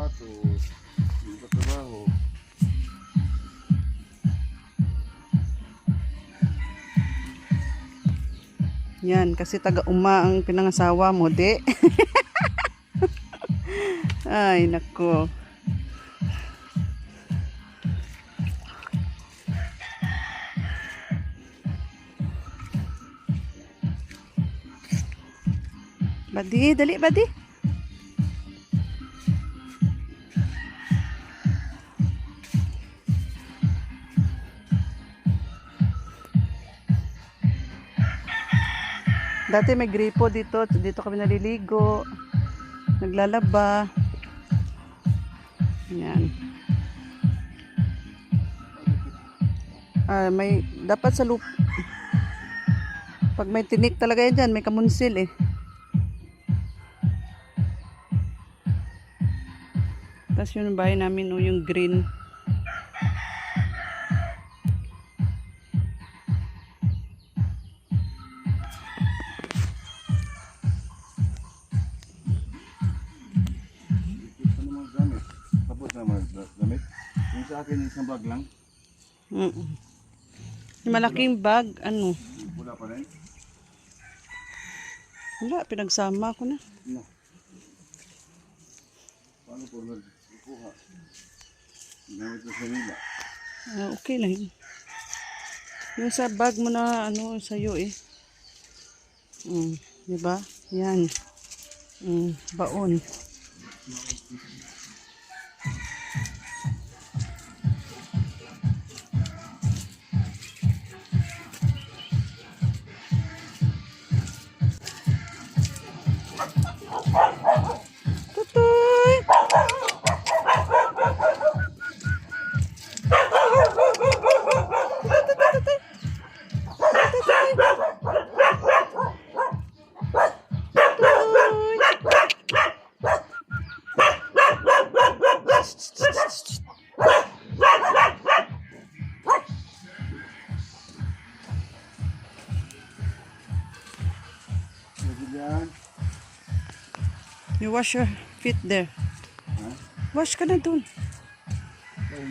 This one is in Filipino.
sapatos, yung sa trabaho. Yan, kasi taga-uma ang pinangasawa mo, de. Ay, nako. Badi, dali, badi. Dati may gripo dito. Dito kami naliligo. Naglalaba. Yan. May dapat sa lupa. Pag may tinik talaga yan dyan, may kamunsil eh. Tapos yun ang bahay namin o yung green. Tapos naman gamit. Yung sa akin isang bag lang. Yung malaking bag, ano? Wala pa rin. Wala, pinagsama ko na. No. Paano po nagkukuha? Gamit ko sa nila. Okay lang yun. Yung sa bag mo na, ano, sa'yo eh. Diba? Yan. Baon. Tutoy! Lagi dyan. You wash your feet there. Ha? Wash ka na dun. Ay,